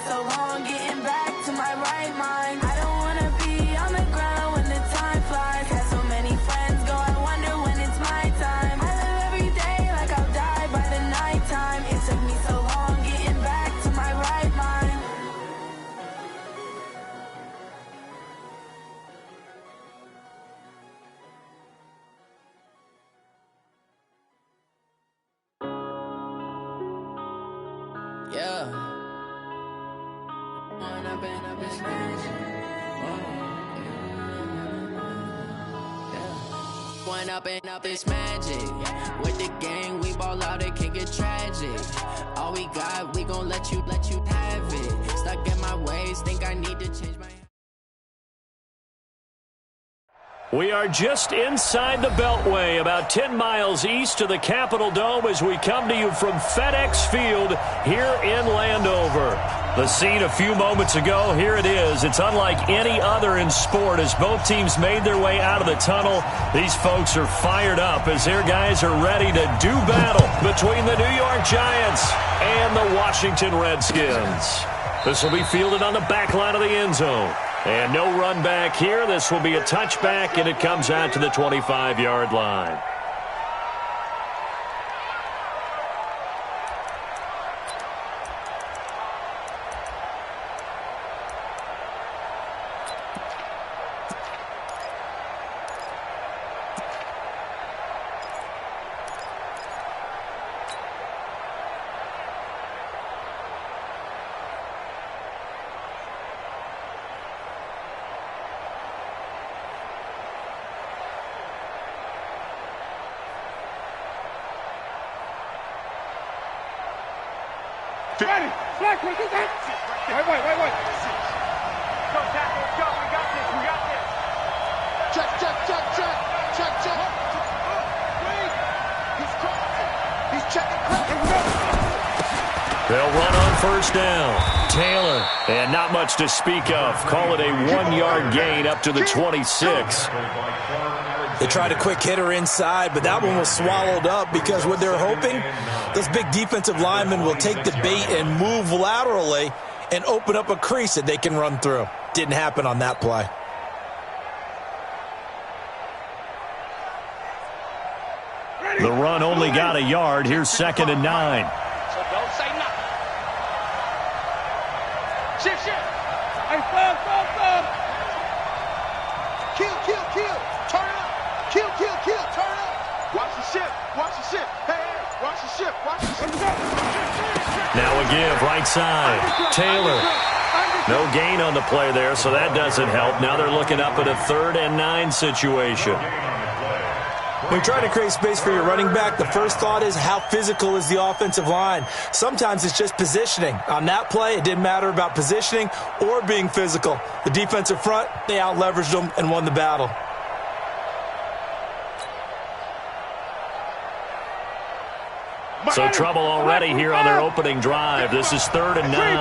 so long getting back to my right mind. I don't wanna be on the ground when the time flies. Had so many friends go, I wonder when it's my time. I live every day like I'll die by the nighttime. It took me so long getting back to my right mind. Yeah. One up and up is magic. With the gang, we ball out, it can get tragic. All we got, we gon' let you have it. Stuck in my ways, think I need to change my. We are just inside the Beltway, about 10 miles east of the Capitol Dome as we come to you from FedEx Field here in Landover. The scene a few moments ago, here it is. It's unlike any other in sport as both teams made their way out of the tunnel. These folks are fired up as their guys are ready to do battle between the New York Giants and the Washington Redskins. This will be fielded on the back line of the end zone. And no run back here. This will be a touchback, and it comes out to the 25-yard line. Ready! Flag, wait. Go tackle, let's go. We got this. Check. Wait. He's crossing. He's checking. They'll run on first down. Taylor, and not much to speak of. Call it a 1-yard gain up to the 26. They tried a quick hitter inside, but that one was swallowed up because what they're hoping, those big defensive linemen will take the bait and move laterally and open up a crease that they can run through. Didn't happen on that play. The run only got a yard. Here's 2nd and 9. So don't say nothing. Shift. Hey, stop. Kill. Turn up. Kill. Turn up. Watch the ship. Hey, watch the ship. Now a give, right side. Taylor. No gain on the play there, so that doesn't help. Now they're looking up at a 3rd and 9 situation. When you try to create space for your running back, the first thought is how physical is the offensive line. Sometimes it's just positioning. On that play, it didn't matter about positioning or being physical. The defensive front, they out-leveraged them and won the battle. So trouble already here on their opening drive. This is 3rd and 9. Let's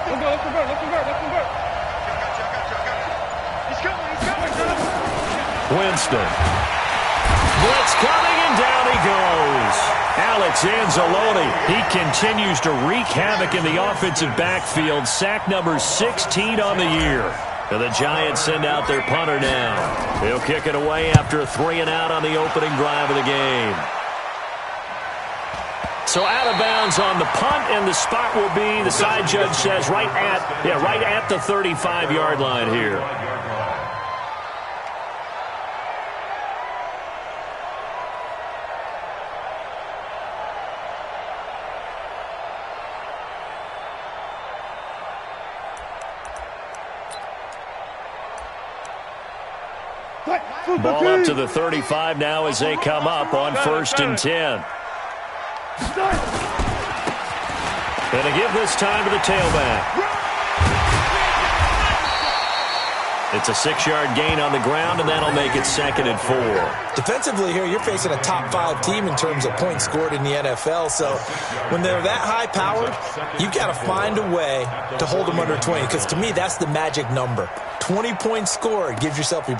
convert. Winston. Blitz coming, and down he goes. Alex Anzalone, he continues to wreak havoc in the offensive backfield. Sack number 16 on the year. And the Giants send out their punter now. He'll kick it away after a 3-and-out on the opening drive of the game. So out of bounds on the punt, and the spot will be, the side judge says, right at the 35-yard line here. Ball up to the 35 now as they come up on 1st and 10. And a give this time to the tailback. It's a 6-yard gain on the ground, and that'll make it 2nd and 4. Defensively here, you're facing a top-5 team in terms of points scored in the NFL. So when they're that high-powered, you've got to find a way to hold them under 20. Because to me, that's the magic number. 20-point score. You give yourself your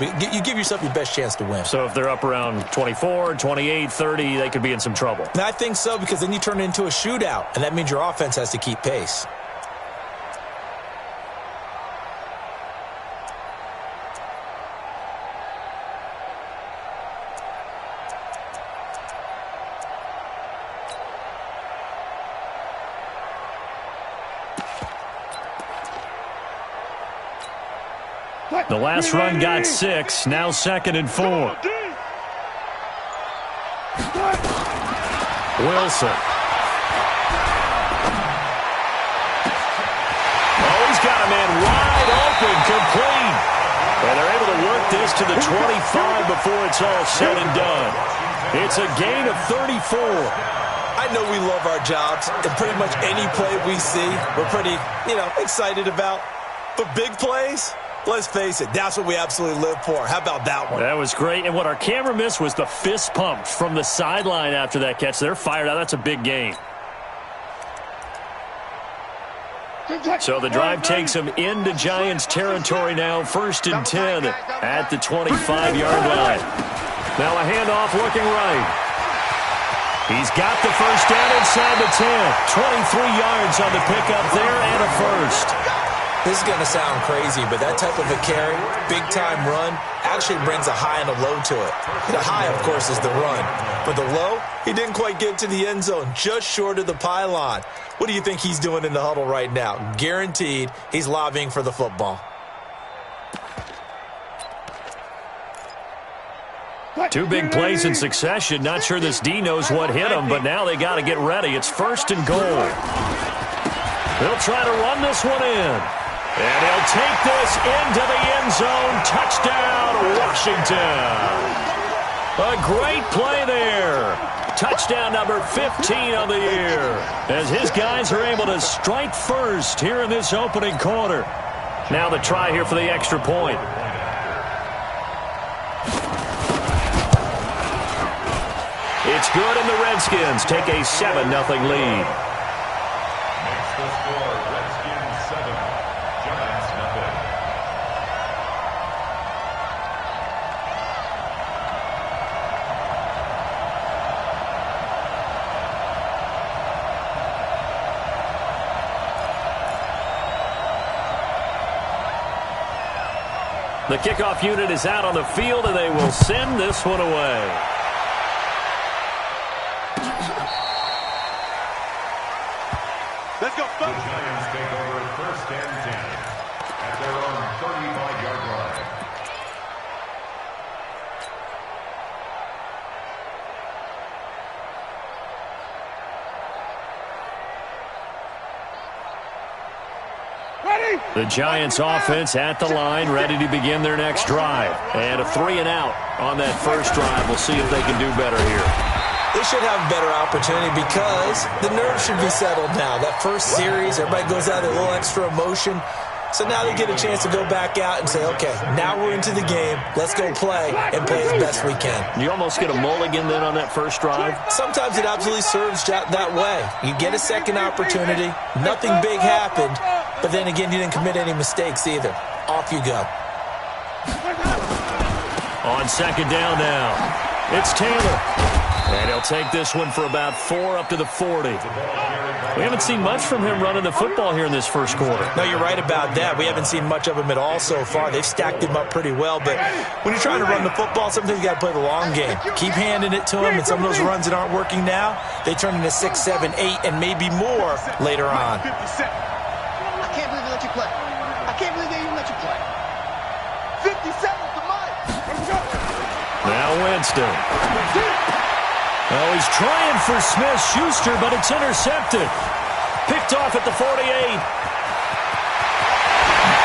best chance to win. So if they're up around 24, 28, 30, they could be in some trouble. And I think so, because then you turn it into a shootout, and that means your offense has to keep pace. The last run got 6, now 2nd and 4. Wilson. Oh, he's got a man wide open, complete. And they're able to work this to the 25 before it's all said and done. It's a gain of 34. I know we love our jobs, and pretty much any play we see, we're pretty, excited about. But big plays, let's face it, that's what we absolutely live for. How about that one? That was great. And what our camera missed was the fist pump from the sideline after that catch. They're fired out. That's a big gain. So the drive takes them into Giants territory now. 1st and 10 at the 25-yard line. Now a handoff looking right. He's got the first down inside the 10. 23 yards on the pickup there and a first. This is going to sound crazy, but that type of a carry, big-time run, actually brings a high and a low to it. The high, of course, is the run. But the low, he didn't quite get to the end zone, just short of the pylon. What do you think he's doing in the huddle right now? Guaranteed he's lobbying for the football. 2 big plays in succession. Not sure this D knows what hit him, but now they got to get ready. It's 1st and goal. They'll try to run this one in. And he'll take this into the end zone. Touchdown, Washington. A great play there. Touchdown number 15 of the year. As his guys are able to strike first here in this opening quarter. Now the try here for the extra point. It's good, and the Redskins take a 7-0 lead. Makes the score Redskins 7, Giants 0. The kickoff unit is out on the field, and they will send this one away. Let's go. The Giants take over 1st and 10 at their own 35-yard line. Ready? The Giants offense at the line, ready to begin their next drive. And a 3-and-out on that first drive. We'll see if they can do better here. They should have a better opportunity because the nerves should be settled now. That first series, everybody goes out with a little extra emotion. So now they get a chance to go back out and say, okay, now we're into the game. Let's go play and play as best we can. You almost get a mulligan then on that first drive? Sometimes it absolutely serves that way. You get a second opportunity. Nothing big happened. But then again, you didn't commit any mistakes either. Off you go. On 2nd down now, it's Taylor. And he'll take this one for about 4 up to the 40. We haven't seen much from him running the football here in this first quarter. No, you're right about that. We haven't seen much of him at all so far. They've stacked him up pretty well. But when you're trying to run the football, sometimes you got to play the long game. Keep handing it to him, and some of those runs that aren't working now, they turn into 6, 7, 8, and maybe more later on. I can't believe they let you play. I can't believe they even let you play. 50 seconds to mine. Now Winston. Oh, he's trying for Smith-Schuster, but it's intercepted. Picked off at the 48.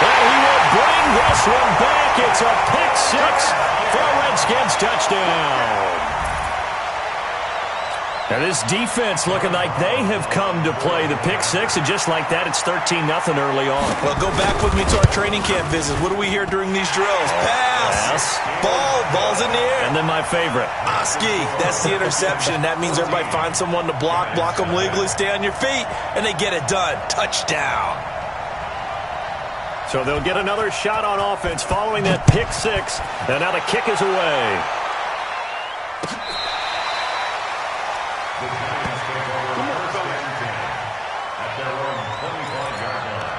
Well, he will bring this one back. It's a pick 6 for a Redskins touchdown. Now this defense looking like they have come to play the pick 6, and just like that, it's 13-0 early on. Well, go back with me to our training camp visits. What do we hear during these drills? Pass. Ball's in the air. And then my favorite. Oski, that's the interception. That means everybody finds someone to block them legally, stay on your feet, and they get it done. Touchdown. So they'll get another shot on offense following that pick six. And now the kick is away. The Giants take over first and 10 at their own 25-yard line.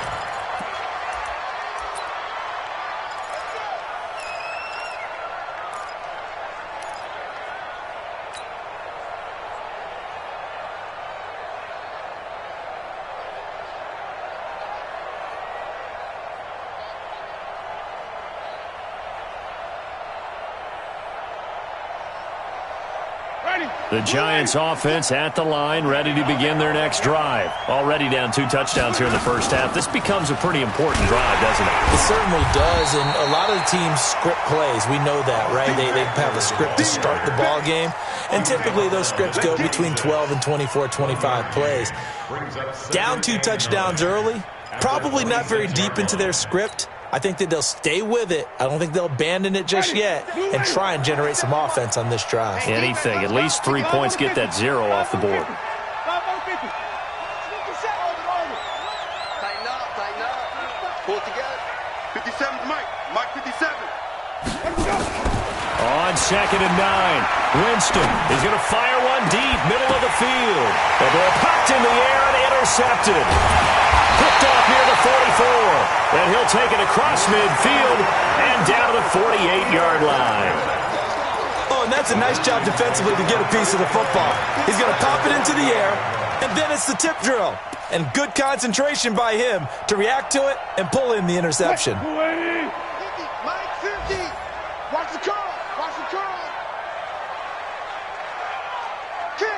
The Giants offense at the line, ready to begin their next drive. Already down 2 touchdowns here in the first half. This becomes a pretty important drive, doesn't it? It certainly does, and a lot of the teams script plays. We know that, right? They have a script to start the ball game, and typically those scripts go between 12 and 24, 25 plays. Down 2 touchdowns early, probably not very deep into their script. I think that they'll stay with it. I don't think they'll abandon it just yet and try and generate some offense on this drive. Anything. At least 3 points, get that 0 off the board. Tighten up. Pull it together. 57's Mike. Mike 57. On 2nd and 9, Winston is going to fire one deep, middle of the field. The ball popped in the air and intercepted. Picked off near the 44, and he'll take it across midfield and down to the 48-yard line. Oh, and that's a nice job defensively to get a piece of the football. He's going to pop it into the air, and then it's the tip drill. And good concentration by him to react to it and pull in the interception. Mike 50. Watch the curl. Watch the curl. Kill.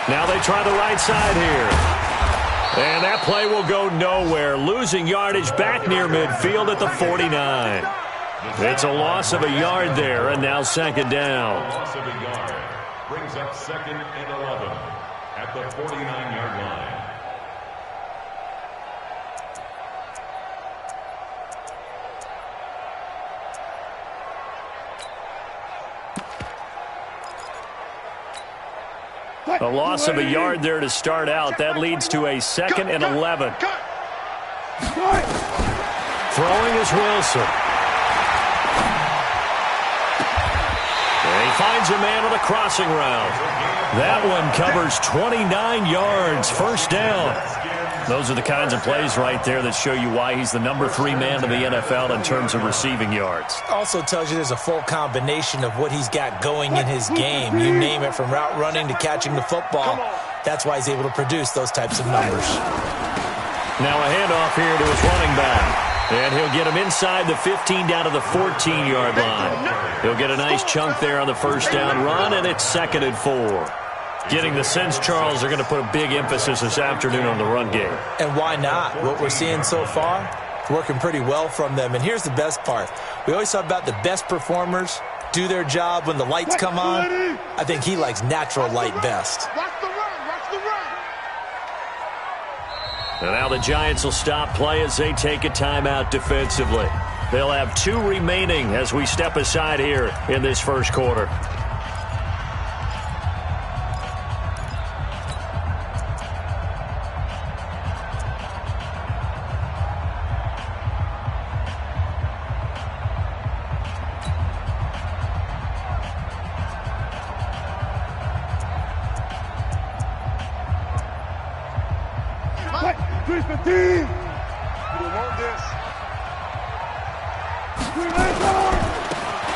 Now they try the right side here. And that play will go nowhere. Losing yardage back near midfield at the 49. It's a loss of a yard there, and now 2nd down. Loss of a yard brings up 2nd and 11 at the 49-yard line. A loss of a yard there to start out. That leads to a 2nd and 11. Throwing is Wilson. And he finds a man on the crossing route. That one covers 29 yards. First down. Those are the kinds of plays right there that show you why he's the number 3 man in the NFL in terms of receiving yards. Also tells you there's a full combination of what he's got going in his game. You name it, from route running to catching the football. That's why he's able to produce those types of numbers. Now a handoff here to his running back. And he'll get him inside the 15 down to the 14-yard line. He'll get a nice chunk there on the first down run, and it's 2nd and 4. Getting the sense, Charles, they're going to put a big emphasis this afternoon on the run game. And why not? What we're seeing so far, working pretty well from them. And here's the best part. We always talk about the best performers do their job when the lights come on. I think he likes natural light best. Watch the run. Watch the run. And now the Giants will stop play as they take a timeout defensively. They'll have 2 remaining as we step aside here in this first quarter.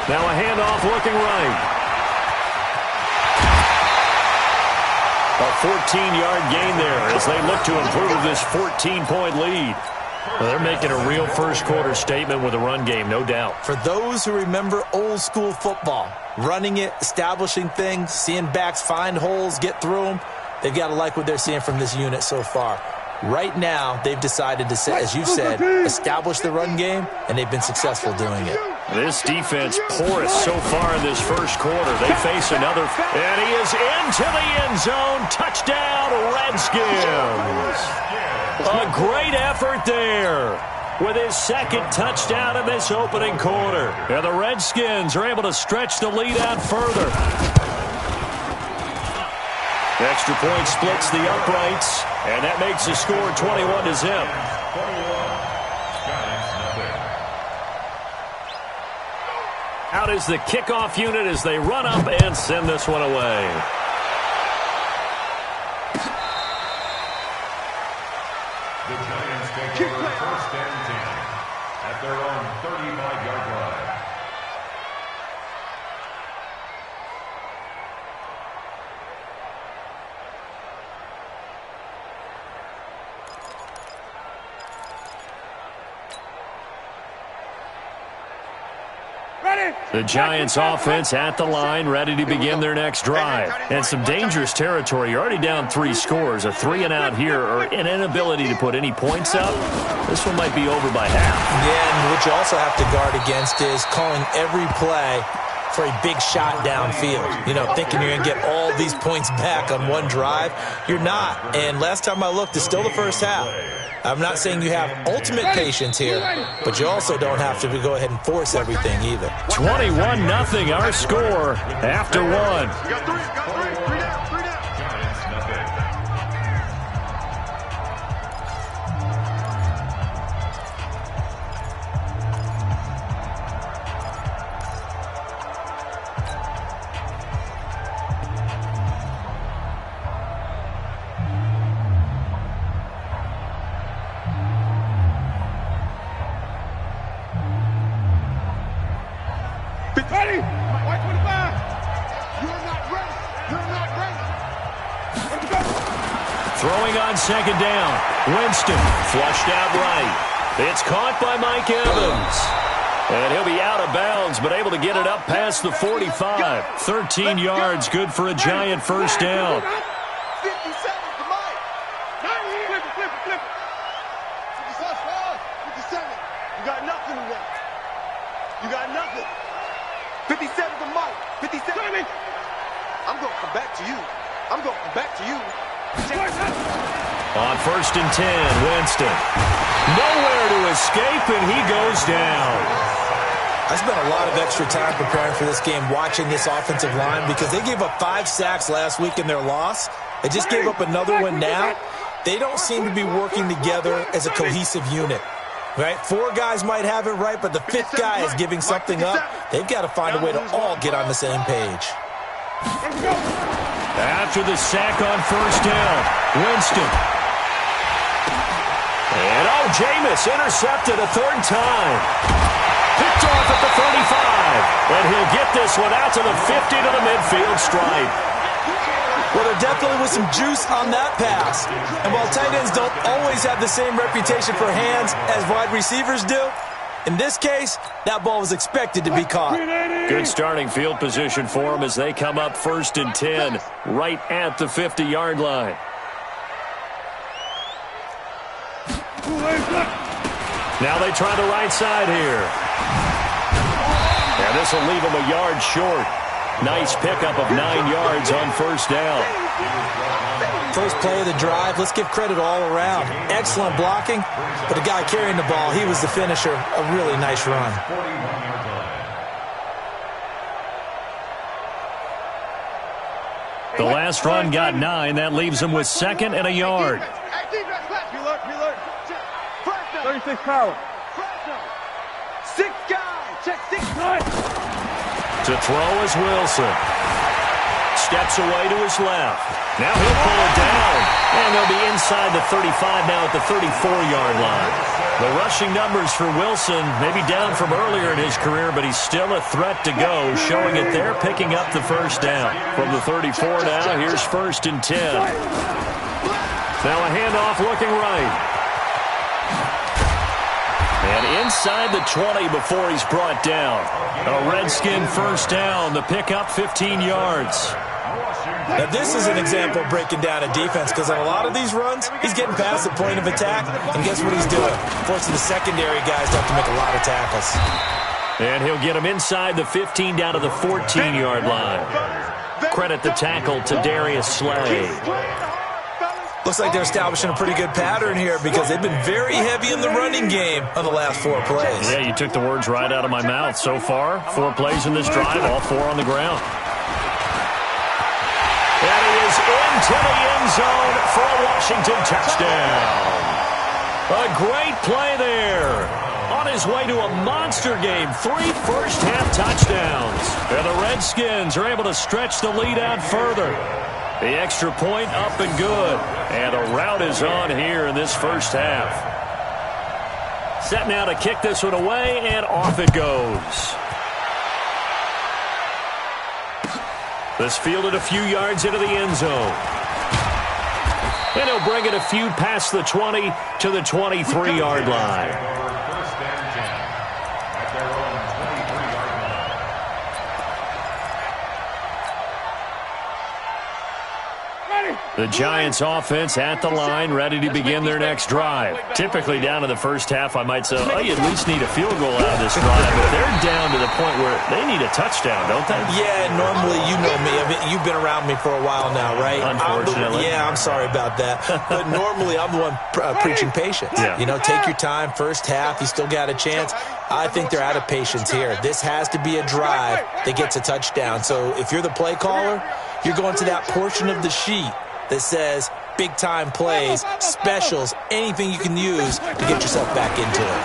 Now a handoff looking right. A 14-yard gain there as they look to improve this 14-point lead. Well, they're making a real first-quarter statement with a run game, no doubt. For those who remember old-school football, running it, establishing things, seeing backs find holes, get through them, they've got to like what they're seeing from this unit so far. Right now, they've decided to, as you said, establish the run game, and they've been successful doing it. This defense porous so far in this first quarter. They face another, and he is into the end zone. Touchdown, Redskins. A great effort there with his 2nd touchdown in this opening quarter. And the Redskins are able to stretch the lead out further. Extra point splits the uprights, and that makes the score 21-0. Out is the kickoff unit as they run up and send this one away. The Giants take over first and 10 at their own 35-yard line. The Giants offense at the line, ready to begin their next drive. And some dangerous territory. You're already down 3 scores. A 3-and-out here or an inability to put any points up. This one might be over by half. Yeah, and what you also have to guard against is calling every play for a big shot downfield. You know, thinking you're going to get all these points back on one drive. You're not. And last time I looked, it's still the first half. I'm not saying you have ultimate patience here, but you also don't have to go ahead and force everything either. 21-0 our score after 1. Got three down. Giants nothing. Ready? White 25. You're not ready. Let's go. Throwing on second down. Winston flushed out right. It's caught by Mike Evans. And he'll be out of bounds, but able to get it up past the 45. 13 yards, good for a Giant first down. 50 seconds to Mike. Flip it. 57. You got nothing left. You got nothing. 57 to Mike. 57. I'm going to come back to you. On first and 10, Winston. Nowhere to escape, and he goes down. I spent a lot of extra time preparing for this game watching this offensive line because they gave up 5 sacks last week in their loss. They just gave up another one now. They don't seem to be working together as a cohesive unit. Right? 4 guys might have it right, but the 5th guy is giving something up. They've got to find a way to all get on the same page. After the sack on first down, Winston. And Jameis intercepted a 3rd time. Picked off at the 35. And he'll get this one out to the 50 to the midfield stripe. Well, there definitely was some juice on that pass. And while tight ends don't always have the same reputation for hands as wide receivers do, in this case, that ball was expected to be caught. Good starting field position for them as they come up first and 10, right at the 50-yard line. Now they try the right side here. And this will leave them a yard short. Nice pickup of 9 yards on first down. First play of the drive, let's give credit all around. Excellent blocking, but the guy carrying the ball, he was the finisher. A really nice run. The last run got 9. That leaves them with 2nd and a yard. 36 power. 6 guys. Check 6 guys. To throw is Wilson. Steps away to his left. Now he'll pull it down. And they'll be inside the 35 now at the 34-yard line. The rushing numbers for Wilson maybe down from earlier in his career, but he's still a threat to go, showing it there, picking up the first down. From the 34 now, here's first and 10. Now a handoff looking right. And inside the 20 before he's brought down. A Redskin first down. The pickup 15 yards. Now, this is an example of breaking down a defense because on a lot of these runs, he's getting past the point of attack, and guess what he's doing? Forcing the secondary guys to have to make a lot of tackles. And he'll get him inside the 15 down to the 14-yard line. Credit the tackle to Darius Slay. Looks like they're establishing a pretty good pattern here because they've been very heavy in the running game on the last 4 plays. Yeah, you took the words right out of my mouth. So far, 4 plays in this drive, all 4 on the ground. And he is into the end zone for a Washington touchdown. A great play there. On his way to a monster game, 3 first-half touchdowns. And the Redskins are able to stretch the lead out further. The extra point up and good. And the route is on here in this first half. Set now to kick this one away, and off it goes. This fielded a few yards into the end zone. And he'll bring it a few past the 20 to the 23-yard line. The Giants offense at the line, ready to begin their next drive. Typically down to the first half, I might say, oh, you at least need a field goal out of this drive. But they're down to the point where they need a touchdown, don't they? Yeah, normally, you know me. I mean, you've been around me for a while now, right? Unfortunately. I'm sorry about that. But normally, I'm the one preaching patience. Yeah. You know, take your time, first half, you still got a chance. I think they're out of patience here. This has to be a drive that gets a touchdown. So if you're the play caller, you're going to that portion of the sheet that says big-time plays, specials, anything you can use to get yourself back into it.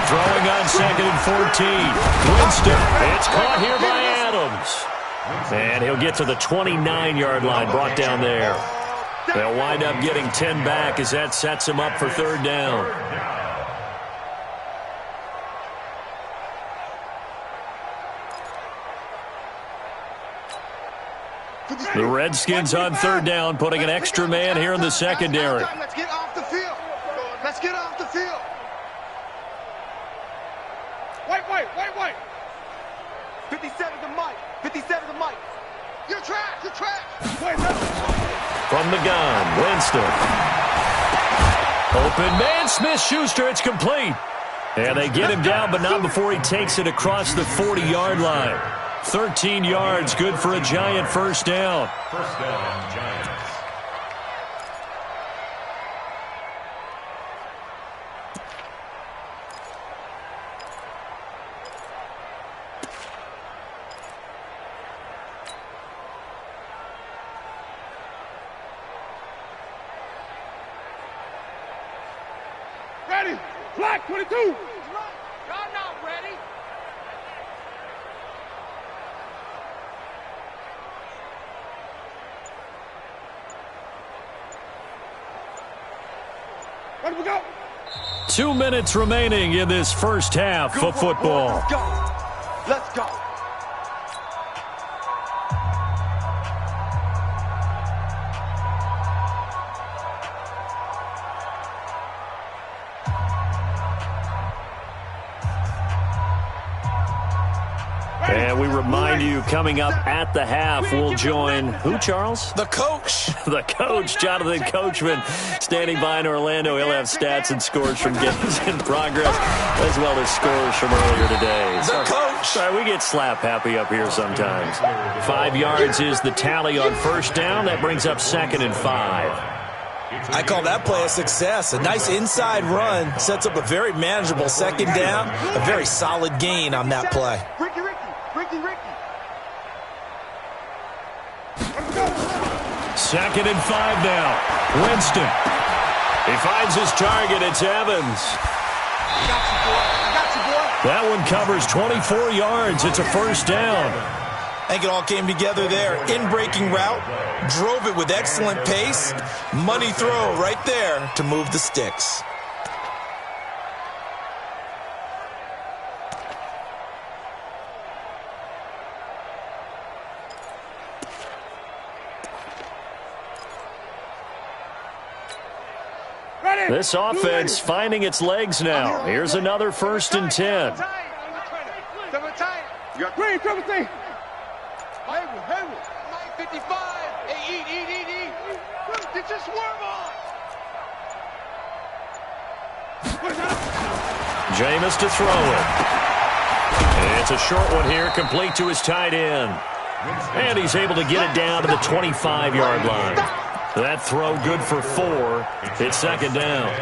Throwing on 2nd and 14. Winston. It's caught here by Adams. And he'll get to the 29-yard line, brought down there. They'll wind up getting 10 back as that sets him up for 3rd down. The Redskins on 3rd down, putting an extra man here in the secondary. Let's get off the field. Let's get off the field. Wait. 57 to Mike. 57 to Mike. You're trash. Wait, from the gun, Winston. Open man, Smith-Schuster, it's complete. And they get him down, but not before he takes it across the 40-yard line. 13 yards, good for a Giant first down. First down, Giants. ready. Flag 22. Y'all not ready. Ready, we go. 2 minutes remaining in this first half of football. Let's go. Let's go. And we remind you, coming up at the half, we'll join who, Charles? The coach. The coach, Jonathan Coachman, standing by in Orlando. He'll have stats and scores from games in progress, as well as scores from earlier today. The coach. Sorry, we get slap happy up here sometimes. 5 yards is the tally on first down. That brings up 2nd and 5. I call that play a success. A nice inside run sets up a very manageable second down. A very solid gain on that play. Ricky. 2nd and 5 now. Winston. He finds his target. It's Evans. I got you, boy. That one covers 24 yards. It's a first down. I think it all came together there. In-breaking route. Drove it with excellent pace. Money throw right there to move the sticks. This offense finding its legs now. Here's another 1st and 10. Green, triple T. Hayward. 55. Hey, eat. Get your swerve on. Jameis to throw it. And it's a short one here, complete to his tight end. And he's able to get it down to the 25-yard line. That throw good for 4. It's second down.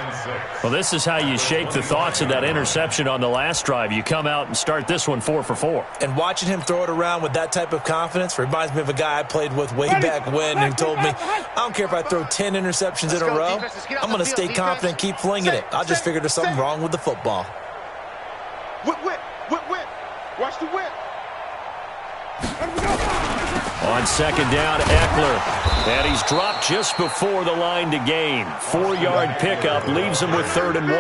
Well, this is how you shape the thoughts of that interception on the last drive. You come out and start this one 4 for 4. And watching him throw it around with that type of confidence reminds me of a guy I played with way back when who told me, I don't care if I throw 10 interceptions in a row. I'm going to stay confident, keep flinging it. I just figured there's something wrong with the football. Whip, whip, whip, whip. Watch the whip. On second down, Eckler. And he's dropped just before the line to gain. 4-yard pickup leaves him with 3rd and 1.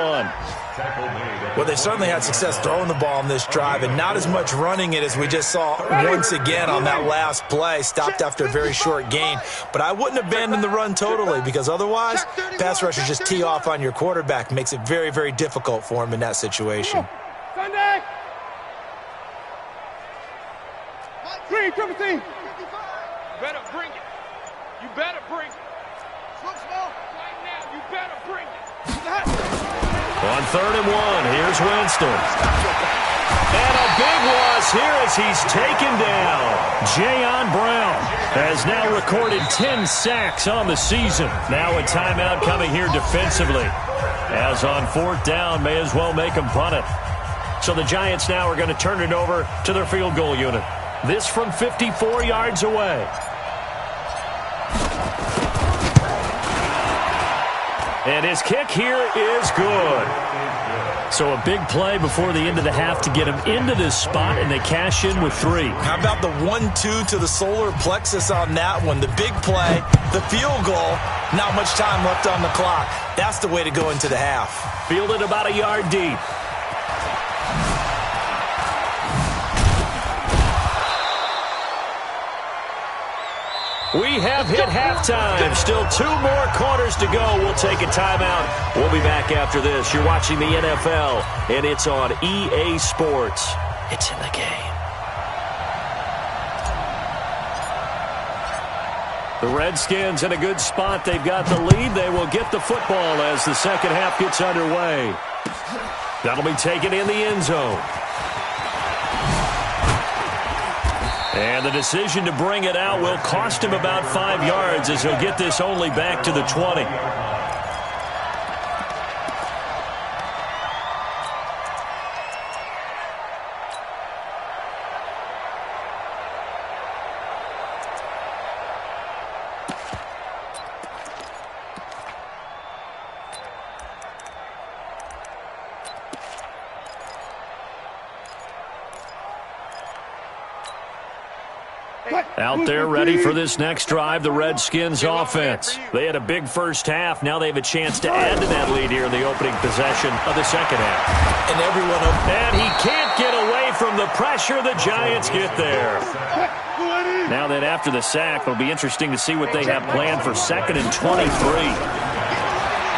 Well, they certainly had success throwing the ball on this drive and not as much running it as we just saw once again on that last play. Stopped after a very short gain. But I wouldn't abandon the run totally because otherwise, pass rushers just tee off on your quarterback. Makes it very, very difficult for him in that situation. Sunday. Green, triple team. You better bring it. You better bring it. Look small. Right now, you better bring it. On 3rd and 1, here's Winston. And a big loss here as he's taken down. Jayon Brown has now recorded 10 sacks on the season. Now a timeout coming here defensively. As on 4th down, may as well make him punt it. So the Giants now are going to turn it over to their field goal unit. This from 54 yards away. And his kick here is good. So a big play before the end of the half to get him into this spot, and they cash in with 3. How about the 1-2 to the solar plexus on that one? The big play, the field goal, not much time left on the clock. That's the way to go into the half. Fielded about a yard deep. We have hit halftime. Still 2 more quarters to go. We'll take a timeout. We'll be back after this. You're watching the NFL, and it's on EA Sports. It's in the game. The Redskins in a good spot. They've got the lead. They will get the football as the second half gets underway. That'll be taken in the end zone. And the decision to bring it out will cost him about 5 yards as he'll get this only back to the 20. Out there ready for this next drive, the Redskins offense. They had a big first half. Now they have a chance to add to that lead here in the opening possession of the second half. And he can't get away from the pressure. The Giants get there. Now that after the sack, it'll be interesting to see what they have planned for 2nd and 23.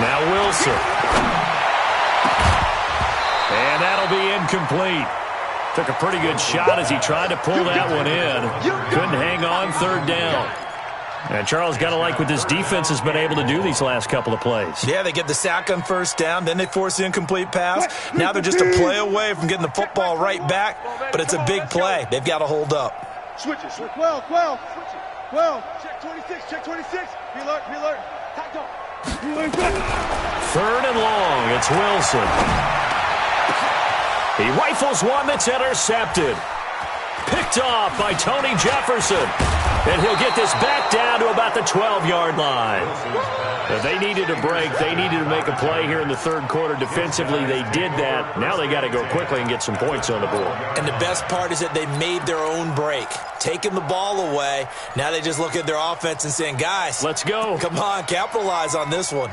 Now Wilson. And that'll be incomplete. Took a pretty good shot as he tried to pull that one in. Couldn't hang on 3rd down. And Charles, got to like what this defense has been able to do these last couple of plays. Yeah, they get the sack on 1st down, then they force the incomplete pass. Now they're just a play away from getting the football right back, but it's a big play. They've got to hold up. Switch it. 12. Switch it. 12. Check 26. Check 26. Be alert. Be alert. Tackle. 3rd and long. It's Wilson. He rifles one that's intercepted. Picked off by Tony Jefferson. And he'll get this back down to about the 12-yard line. But they needed a break. They needed to make a play here in the 3rd quarter. Defensively, they did that. Now they got to go quickly and get some points on the board. And the best part is that they made their own break. Taking the ball away. Now they just look at their offense and saying, guys, let's go. Come on, capitalize on this one.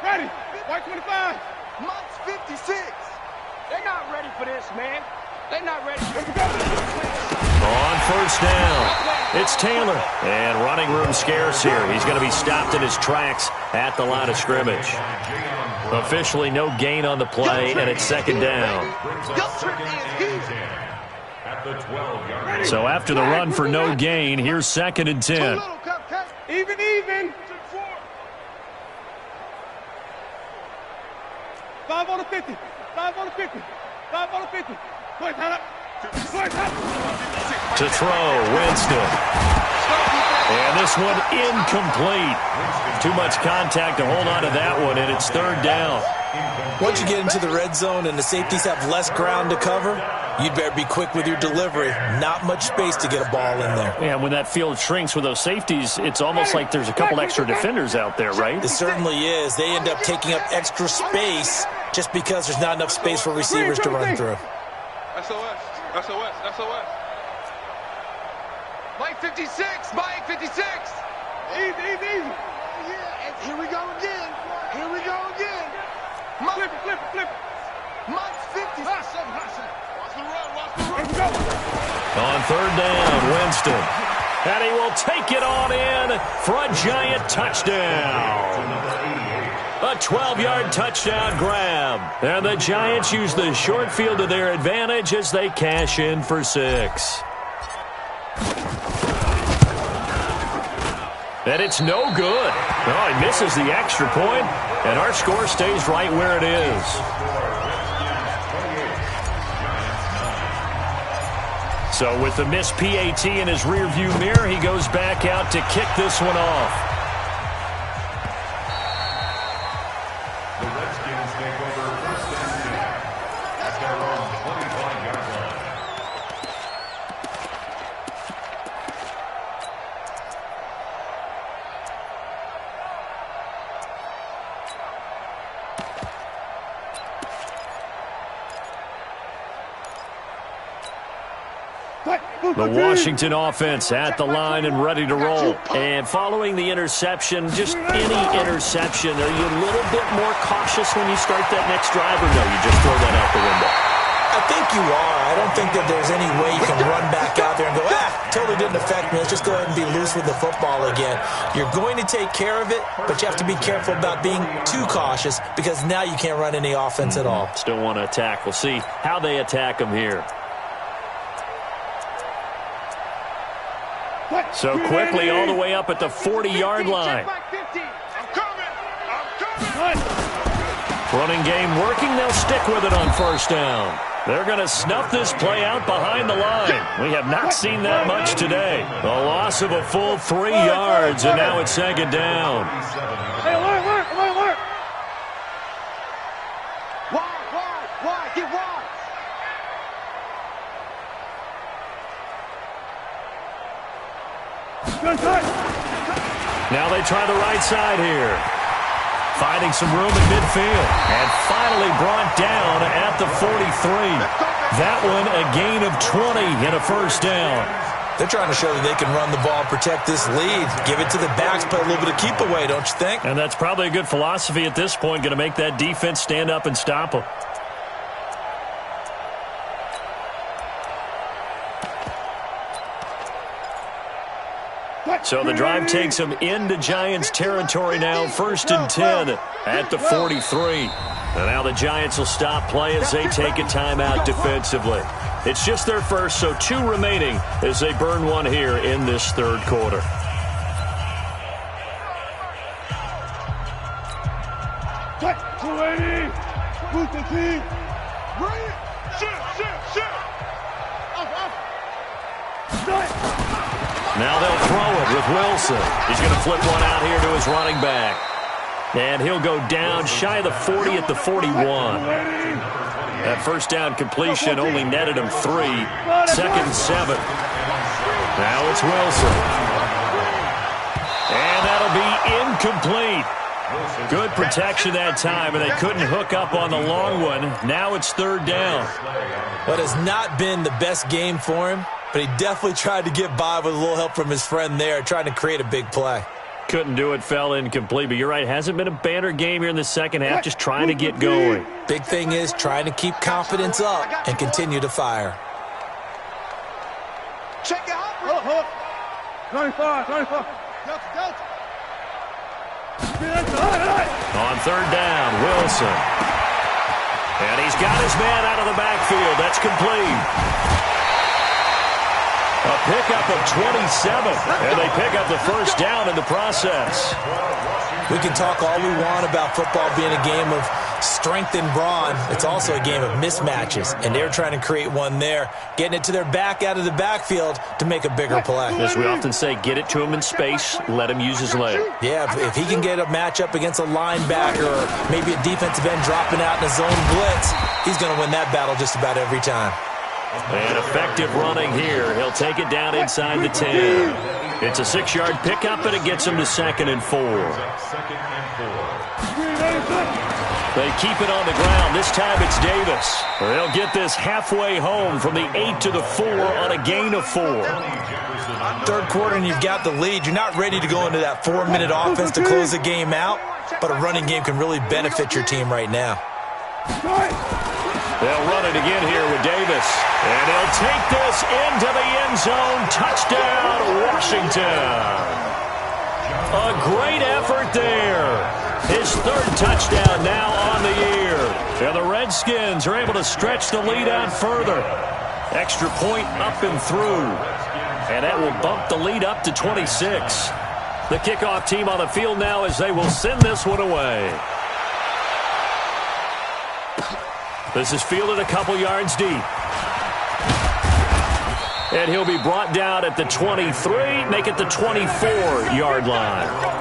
Ready. White 25. Monk's 56. They're not ready for this, man. They're not ready. On 1st down, it's Taylor. And running room scarce here. He's going to be stopped in his tracks at the line of scrimmage. Officially no gain on the play, and it's 2nd down. So after the run for no gain, here's 2nd and 10. Even. 5 on the 50. 5 on the 50. 5 on the 50. Go ahead, up. To throw, Winston. And this one incomplete. Too much contact to hold on to that one, and it's third down. Once you get into the red zone and the safeties have less ground to cover, you'd better be quick with your delivery. Not much space to get a ball in there. Yeah, when that field shrinks with those safeties, it's almost like there's a couple extra defenders out there, right? It certainly is. They end up taking up extra space just because there's not enough space for receivers to run through. SOS. SOS. SOS. Mike 56. Mike 56. Easy, easy, easy. Yeah, and here we go again. Here we go again. Flip it, flip it, flip it. Mike's 50. Watch the run, watch the run. Let's go. On third down, Winston. And he will take it on in for a giant touchdown. A 12-yard touchdown grab. And the Giants use the short field to their advantage as they cash in for 6. And it's no good. Oh, he misses the extra point, and our score stays right where it is. So with the missed PAT in his rearview mirror, he goes back out to kick this one off. The Redskins take over first and 10 at their own 25-yard line. The Washington offense at the line and ready to roll. And following the interception, just any interception, are you a little bit more cautious when you start that next drive, or no, you just throw that out the window? I think you are. I don't think that there's any way you can run back out there and go, totally didn't affect me. Let's just go ahead and be loose with the football again. You're going to take care of it, but you have to be careful about being too cautious because now you can't run any offense at all. Still want to attack. We'll see how they attack them here. So quickly all the way up at the 40-yard line. Running game working. They'll stick with it on first down. They're going to snuff this play out behind the line. We have not seen that much today. A loss of a full 3 yards, and now it's second down. Hey, alert. Wide, get wide. Now they try the right side here. Finding some room in midfield. And finally brought down at the 43. That one a gain of 20 and a first down. They're trying to show that they can run the ball and protect this lead. Give it to the backs, play a little bit of keep away, don't you think? And that's probably a good philosophy at this point. Going to make that defense stand up and stop them. So the drive takes them into Giants territory now, first and 10 at the 43. And now the Giants will stop play as they take a timeout defensively. It's just their first, so 2 remaining as they burn one here in this third quarter. Now they'll throw it with Wilson. He's going to flip one out here to his running back. And he'll go down shy of the 40 at the 41. That first down completion only netted him 3. Second and 7. Now it's Wilson. And that'll be incomplete. Good protection that time, and they couldn't hook up on the long one. Now it's third down. What has not been the best game for him, but he definitely tried to get by with a little help from his friend there, trying to create a big play. Couldn't do it, fell incomplete, but you're right. Hasn't been a banner game here in the second half, just trying to get going. Big thing is trying to keep confidence up and continue to fire. Check it out. 25. Delta. On third down, Wilson. And he's got his man out of the backfield. That's complete. A pickup of 27, and they pick up the first down in the process. We can talk all we want about football being a game of strength and brawn. It's also a game of mismatches, and they're trying to create one there, getting it to their back out of the backfield to make a bigger play. As we often say, get it to him in space, let him use his leg. Yeah, if he can get a matchup against a linebacker or maybe a defensive end dropping out in a zone blitz, he's going to win that battle just about every time. And effective running here. He'll take it down inside the 10. It's a 6-yard pickup, and it gets him to 2nd and 4. They keep it on the ground. This time it's Davis. They'll get this halfway home from the 8 to the 4 on a gain of 4. Third quarter and you've got the lead. You're not ready to go into that 4-minute offense to close the game out, but a running game can really benefit your team right now. They'll run it again here with Davis. And he'll take this into the end zone. Touchdown, Washington. A great effort there. His 3rd touchdown now on the year. And the Redskins are able to stretch the lead out further. Extra point up and through. And that will bump the lead up to 26. The kickoff team on the field now as they will send this one away. This is fielded a couple yards deep. And he'll be brought down at the 23, make it the 24-yard line.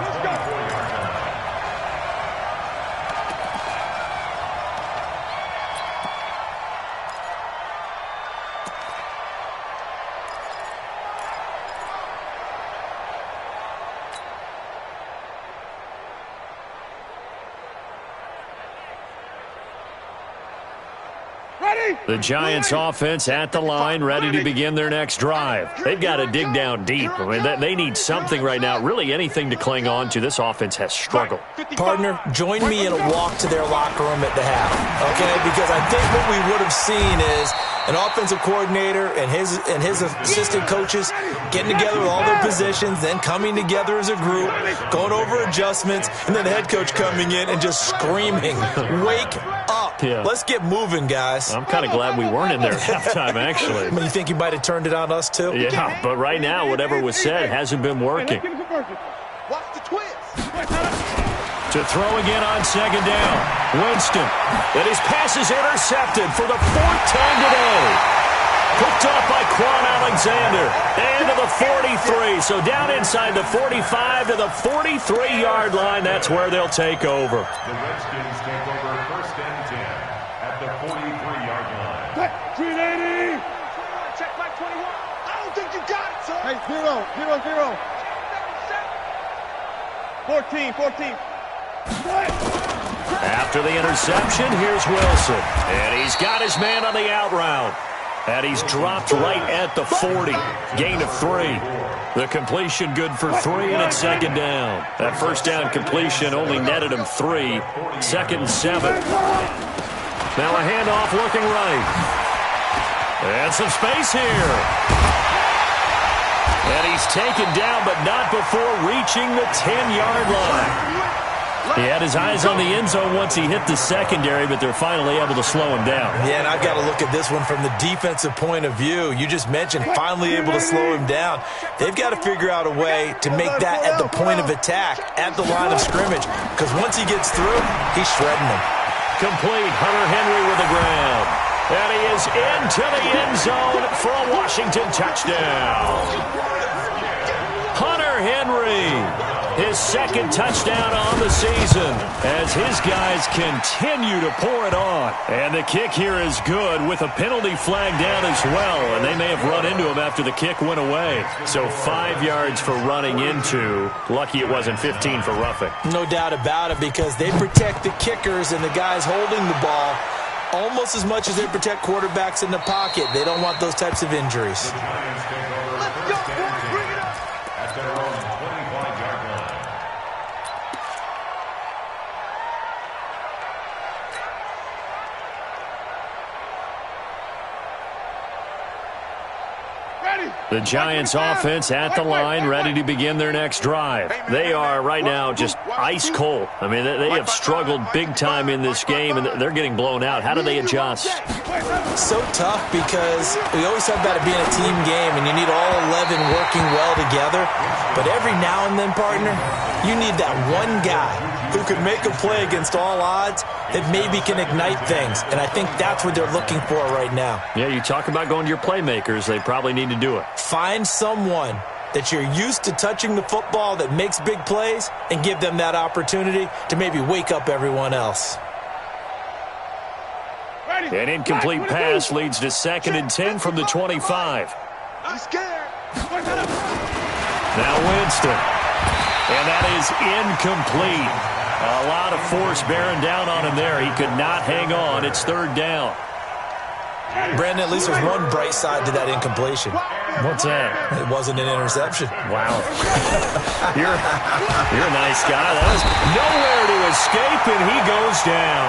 The Giants offense at the line, ready to begin their next drive. They've got to dig down deep. I mean, they need something right now, really anything to cling on to. This offense has struggled. Partner, join me in a walk to their locker room at the half, okay? Because I think what we would have seen is an offensive coordinator and his assistant coaches getting together with all their positions, then coming together as a group, going over adjustments, and then the head coach coming in and just screaming, "Wake up. Yeah. Let's get moving, guys." I'm kind of glad we weren't in there at halftime, actually. I mean, you think you might have turned it on us, too? Yeah, but right now, whatever was said hasn't been working. Watch the twist. To throw again on 2nd down. Winston. And his pass is intercepted for the 4th time today. Picked off by Quan Alexander. And to the 43. So down inside the 45 to the 43-yard line. That's where they'll take over. The Redskins take over 1st and 10 at the 43-yard line. 380. Check back 21. I don't think you got it, sir. Hey, 0, 14. After the interception, here's Wilson. And he's got his man on the out route. And he's dropped right at the 40. Gain of 3. The completion good for 3, and it's 2nd down. That first down completion only netted him 3. 2nd and 7. Now a handoff looking right. And some space here. And he's taken down, but not before reaching the 10-yard line. He had his eyes on the end zone once he hit the secondary, but they're finally able to slow him down. Yeah, and I've got to look at this one from the defensive point of view. You just mentioned finally able to slow him down. They've got to figure out a way to make that at the point of attack, at the line of scrimmage, because once he gets through, he's shredding them. Complete. Hunter Henry with the ground. And he is into the end zone for a Washington touchdown. Hunter Henry, his 2nd touchdown on the season as his guys continue to pour it on. And the kick here is good with a penalty flag down as well. And they may have run into him after the kick went away. So 5 yards for running into. Lucky it wasn't 15 for roughing. No doubt about it, because they protect the kickers and the guys holding the ball almost as much as they protect quarterbacks in the pocket. They don't want those types of injuries. The Giants take over 1st and 10 at their own 25-yard line. Ready. The Giants offense at the line, ready to begin their next drive. They are right now just ice cold. I mean, they have struggled big time in this game, and they're getting blown out. How do they adjust? So tough because we always talk about it being a team game, and you need all 11 working well together. But every now and then, partner, you need that one guy who could make a play against all odds that maybe can ignite things. And I think that's what they're looking for right now. Yeah, you talk about going to your playmakers. They probably need to do it. Find someone that you're used to touching the football that makes big plays and give them that opportunity to maybe wake up everyone else. An incomplete pass leads to 2nd and 10 from the 25. I'm scared. Now Winston. And that is incomplete. A lot of force bearing down on him there. He could not hang on. It's 3rd down. Brandon, at least there's one bright side to that incompletion. What's that? It wasn't an interception. Wow. You're a nice guy. That was nowhere to escape, and he goes down.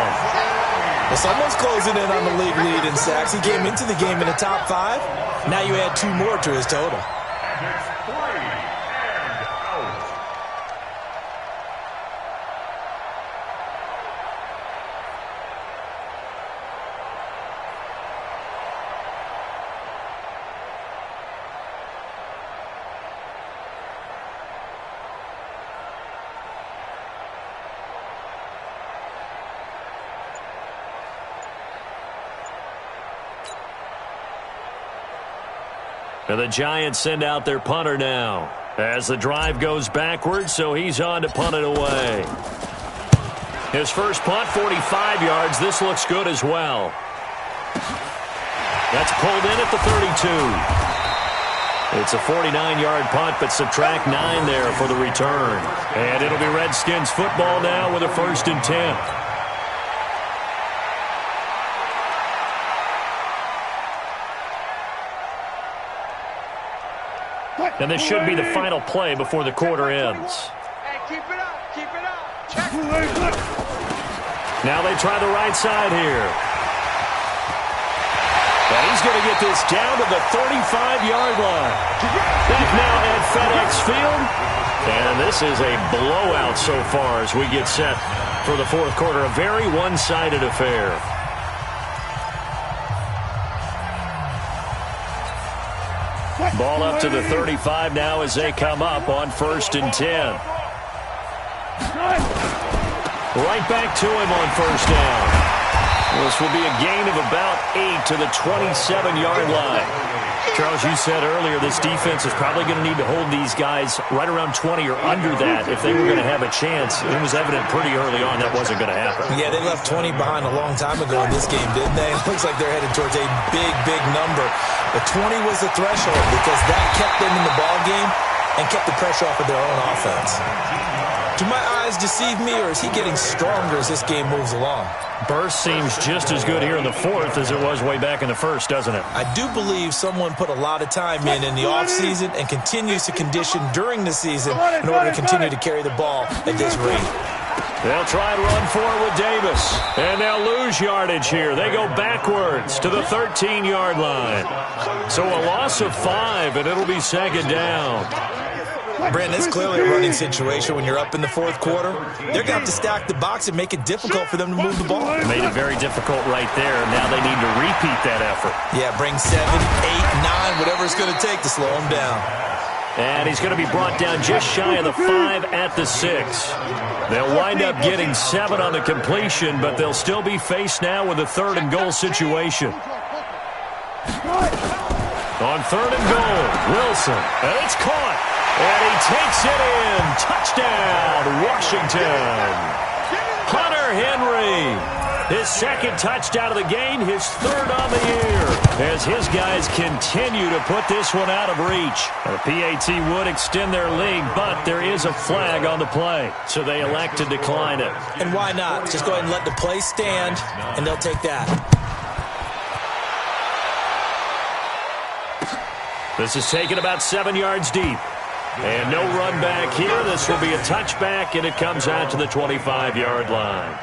Well, someone's closing in on the league lead in sacks. He came into the game in the top 5. Now you add 2 more to his total. And the Giants send out their punter now as the drive goes backwards, so he's on to punt it away. His first punt, 45 yards. This looks good as well. That's pulled in at the 32. It's a 49-yard punt, but subtract 9 there for the return. And it'll be Redskins football now with a 1st and 10. And this should be the final play before the quarter ends. Hey, keep it up. Keep it up. Check. Now they try the right side here. And he's going to get this down to the 35-yard line. Back now at FedEx Field. And this is a blowout so far as we get set for the 4th quarter. A very one-sided affair. Ball up to the 35 now as they come up on 1st and 10. Right back to him on 1st down. This will be a gain of about 8 to the 27-yard line. Charles, you said earlier this defense is probably going to need to hold these guys right around 20 or under that if they were going to have a chance. It was evident pretty early on that wasn't going to happen. Yeah, they left 20 behind a long time ago in this game, didn't they? It looks like they're headed towards a big, big number. But 20 was the threshold because that kept them in the ball game and kept the pressure off of their own offense. Do my eyes deceive me, or is he getting stronger as this game moves along? Burst seems just as good here in the 4th as it was way back in the 1st, doesn't it? I do believe someone put a lot of time in the offseason and continues to condition during the season in order to continue to carry the ball at this rate. They'll try and run for it with Davis. And they'll lose yardage here. They go backwards to the 13-yard line. So a loss of 5, and it'll be 2nd down. Brandon, it's clearly a running situation when you're up in the 4th quarter. They're going to have to stack the box and make it difficult for them to move the ball. Made it very difficult right there. Now they need to repeat that effort. Yeah, bring 7, 8, 9, whatever it's going to take to slow them down. And he's going to be brought down just shy of the 5 at the 6. They'll wind up getting 7 on the completion, but they'll still be faced now with a 3rd and goal situation. On 3rd and goal, Wilson, and it's caught. And he takes it in. Touchdown, Washington. Hunter Henry, his 2nd touchdown of the game, his 3rd on the year, as his guys continue to put this one out of reach. The PAT would extend their lead, but there is a flag on the play, so they elect to decline it. And why not? Just go ahead and let the play stand, and they'll take that. This is taken about 7 yards deep. And no run back here. This will be a touchback, and it comes out to the 25-yard line.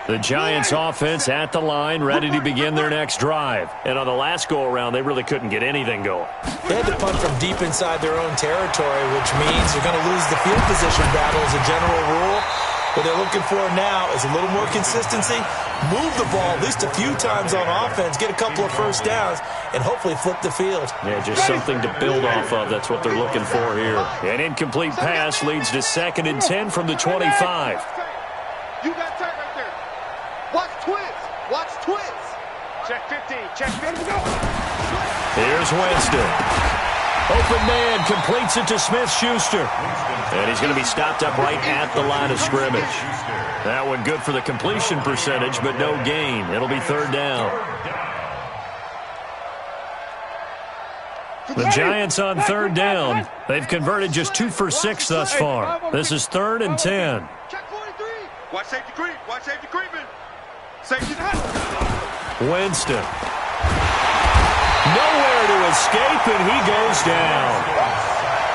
The Giants offense at the line, ready to begin their next drive. And on the last go-around, they really couldn't get anything going. They had to punt from deep inside their own territory, which means you're going to lose the field position battle as a general rule. What they're looking for now is a little more consistency, move the ball at least a few times on offense, get a couple of first downs, and hopefully flip the field. Yeah, just something to build off of. That's what they're looking for here. An incomplete pass leads to 2nd and 10 from the 25. You got tight right there. Watch twins. Watch twins. Check 15. Check 15. Go. Here's Winston. Open man completes it to Smith-Schuster. And he's going to be stopped up right at the line of scrimmage. That one good for the completion percentage, but no gain. It'll be 3rd down. The Giants on 3rd down. They've converted just 2 for 6 thus far. This is 3rd and 10. Check 43. Watch safety creep. Watch safety creeping. Safety's hot. Winston. Nowhere to escape, and he goes down.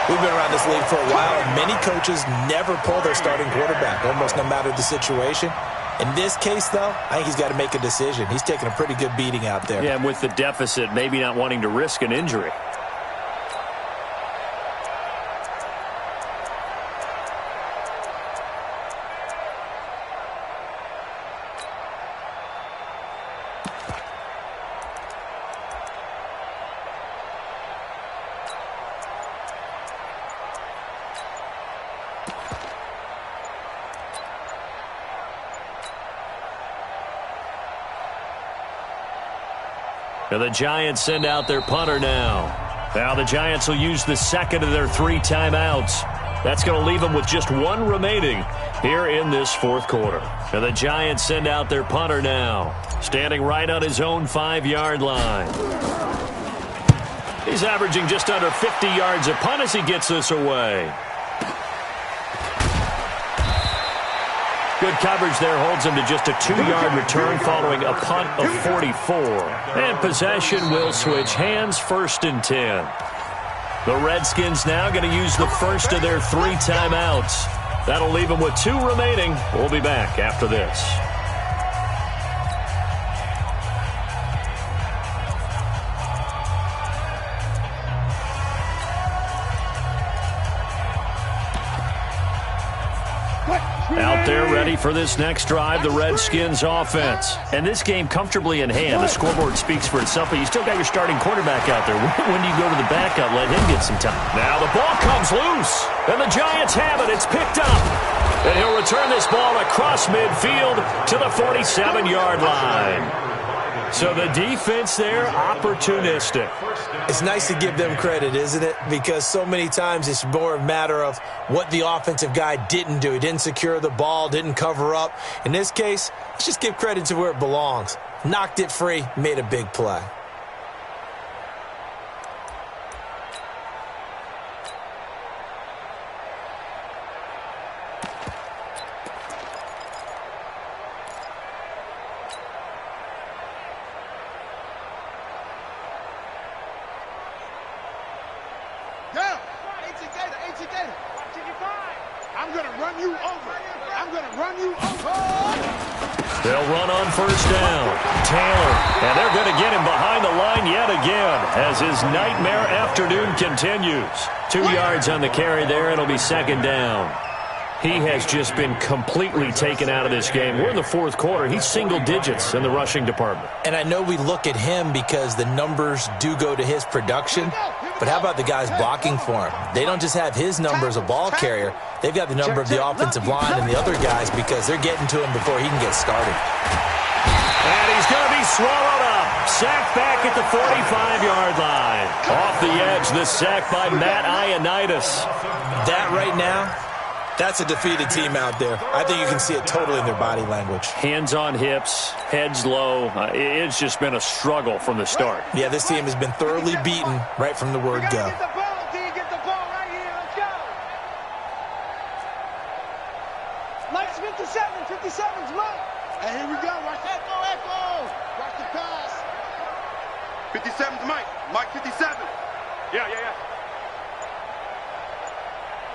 We've been around this league for a while, and many coaches never pull their starting quarterback, almost no matter the situation. In this case, though, I think he's got to make a decision. He's taking a pretty good beating out there. Yeah, and with the deficit, maybe not wanting to risk an injury. And the Giants send out their punter now. Now the Giants will use the 2nd of their 3 timeouts. That's going to leave them with just 1 remaining here in this 4th quarter. And the Giants send out their punter now, standing right on his own 5-yard line. He's averaging just under 50 yards a punt as he gets this away. Good coverage there holds him to just a 2-yard return following a punt of 44. And possession will switch hands, 1st and 10. The Redskins now going to use the 1st of their 3 timeouts. That'll leave them with 2 remaining. We'll be back after this. Out there ready for this next drive, the Redskins offense. And this game comfortably in hand. The scoreboard speaks for itself, but you still got your starting quarterback out there. When do you go to the backup? Let him get some time. Now the ball comes loose, and the Giants have it. It's picked up. And he'll return this ball across midfield to the 47-yard line. So the defense there, opportunistic. It's nice to give them credit, isn't it? Because so many times it's more a matter of what the offensive guy didn't do. He didn't secure the ball, didn't cover up. In this case, let's just give credit to where it belongs. Knocked it free, made a big play. I'm going to run you over. I'm going to run you over. They'll run on 1st down. Taylor, and they're going to get him behind the line yet again as his nightmare afternoon continues. 2 yards on the carry there, and it'll be 2nd down. He has just been completely taken out of this game. We're in the 4th quarter. He's single digits in the rushing department. And I know we look at him because the numbers do go to his production, but how about the guys blocking for him? They don't just have his number as a ball carrier. They've got the number of the offensive line and the other guys because they're getting to him before he can get started. And he's going to be swallowed up. Sacked back at the 45-yard line. Off the edge, the sack by Matt Ioannidis. That right now, that's a defeated team out there. I think you can see it totally in their body language. Hands on hips, heads low. It's just been a struggle from the start. Yeah, this team has been thoroughly beaten right from the word go. Get the ball, D. Get the ball right here. Let's go. Mike's 57. 57's Mike. Hey, here we go. Watch that. Echo. Watch the pass. 57's Mike. Mike 57. Yeah.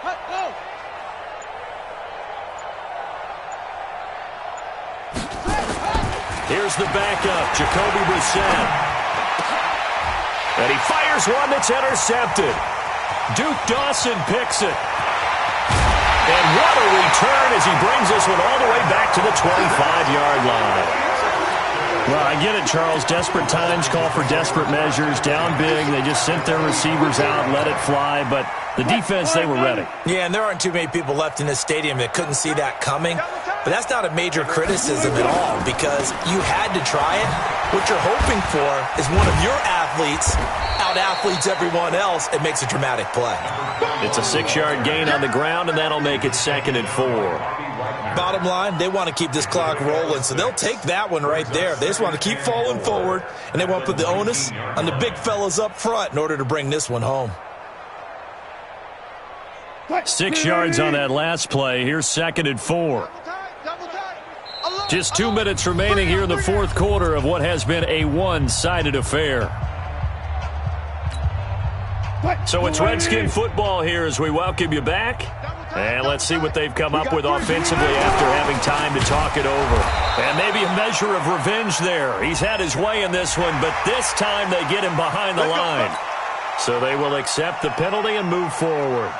Let go. Here's the backup, Jacoby Brissett. And he fires one that's intercepted. Duke Dawson picks it. And what a return as he brings this one all the way back to the 25-yard line. Well, I get it, Charles. Desperate times call for desperate measures. Down big, they just sent their receivers out and let it fly. But the defense, they were ready. Yeah, and there aren't too many people left in this stadium that couldn't see that coming. But that's not a major criticism at all because you had to try it. What you're hoping for is one of your athletes out-athletes everyone else and makes a dramatic play. It's a 6-yard gain on the ground, and that'll make it 2nd and 4. Bottom line, they want to keep this clock rolling, so they'll take that one right there. They just want to keep falling forward, and they want to put the onus on the big fellas up front in order to bring this one home. 6 yards on that last play. Here's 2nd and 4. Just 2 minutes remaining here in the fourth quarter of what has been a one-sided affair. So it's Redskin football here as we welcome you back. And let's see what they've come up with offensively after having time to talk it over. And maybe a measure of revenge there. He's had his way in this one, but this time they get him behind the line. So they will accept the penalty and move forward.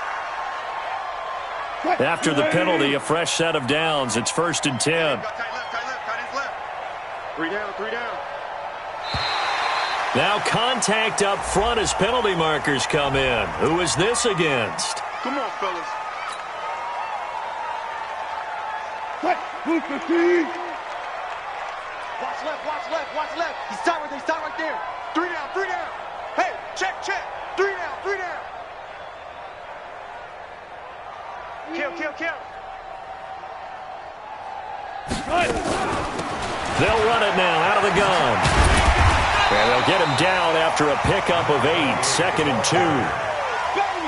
After the penalty, a fresh set of downs. It's 1st and 10. 3 down, 3 down. Now contact up front as penalty markers come in. Who is this against? Come on, fellas. Watch Watch left, watch left. He's stopped right there. 3 down, 3 down. Hey, check. 3 down, 3 down. Kill. They'll run it now out of the gun. And they'll get him down after a pickup of 8, 2nd and 2.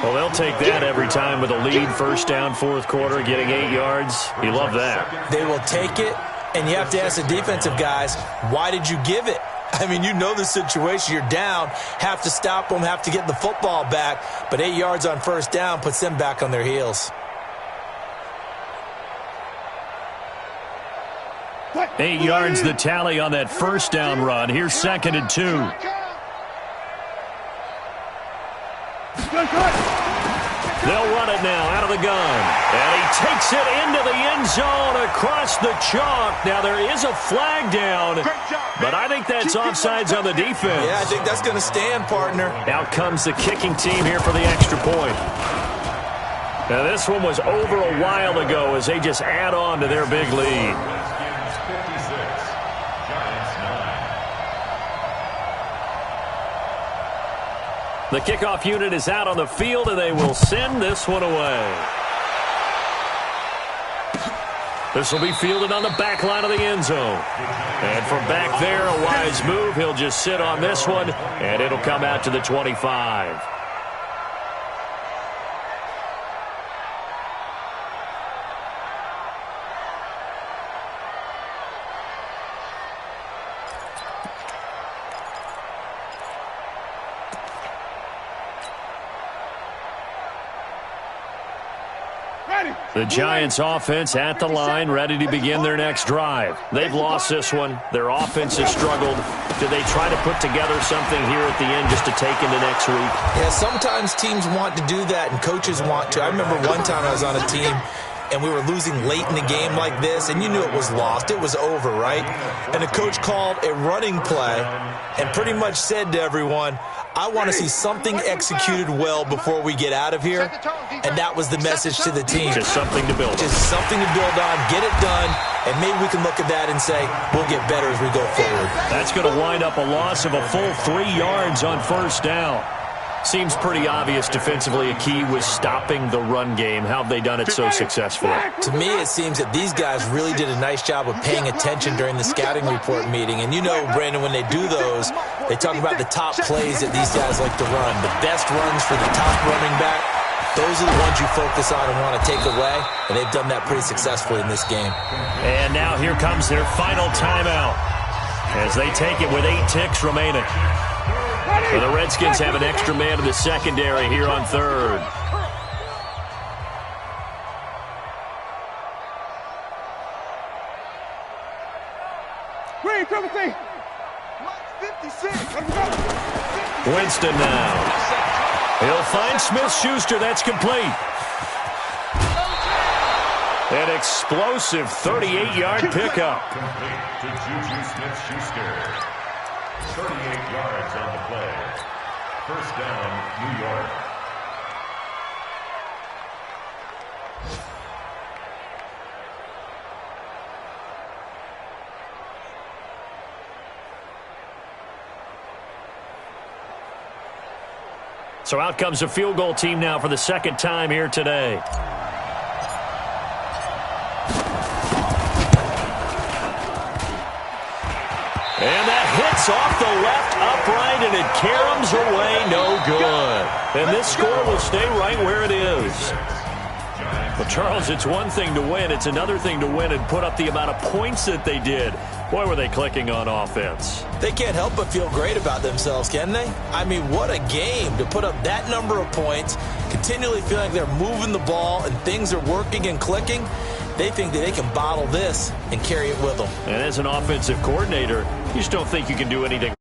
Well, they'll take that every time with a lead. 1st down, fourth quarter, getting 8 yards. You love that. They will take it, and you have to ask the defensive guys, why did you give it? I mean, you know the situation. You're down, have to stop them, have to get the football back. But 8 yards on 1st down puts them back on their heels. 8 yards the tally on that 1st down run. Here's 2nd and 2. They'll run it now out of the gun. And he takes it into the end zone across the chalk. Now there is a flag down, but I think that's offsides on the defense. Yeah, I think that's going to stand, partner. Out comes the kicking team here for the extra point. Now this one was over a while ago as they just add on to their big lead. The kickoff unit is out on the field, and they will send this one away. This will be fielded on the back line of the end zone. And from back there, a wise move. He'll just sit on this one, and it'll come out to the 25. The Giants offense at the line, ready to begin their next drive. They've lost this one. Their offense has struggled. Do they try to put together something here at the end just to take into next week? Yeah, sometimes teams want to do that and coaches want to. I remember one time I was on a team and we were losing late in the game like this, and you knew it was lost. It was over, right? And the coach called a running play and pretty much said to everyone, I want to see something executed well before we get out of here. And that was the message to the team. Just something to build on. Just something to build on, get it done, and maybe we can look at that and say, we'll get better as we go forward. That's going to wind up a loss of a full 3 yards on 1st down. Seems pretty obvious defensively a key was stopping the run game. How have they done it so successfully? To me, it seems that these guys really did a nice job of paying attention during the scouting report meeting. And you know, Brandon, when they do those, they talk about the top plays that these guys like to run. The best runs for the top running back, those are the ones you focus on and want to take away. And they've done that pretty successfully in this game. And now here comes their final timeout as they take it with 8 ticks remaining. So the Redskins have an extra man in the secondary here on 3rd. Green, triple T. Mike 56. Winston now. He'll find Smith-Schuster. That's complete. An explosive 38-yard pickup. Complete to Juju Smith-Schuster. 38 yards on the play. First down, New York. So out comes a field goal team now for the second time here today. And that hits off the left upright, and it caroms away, no good. And this score will stay right where it is. Well, Charles, it's one thing to win. It's another thing to win and put up the amount of points that they did. Boy, were they clicking on offense. They can't help but feel great about themselves, can they? I mean, what a game to put up that number of points, continually feeling like they're moving the ball and things are working and clicking. They think that they can bottle this and carry it with them. And as an offensive coordinator, you just don't think you can do anything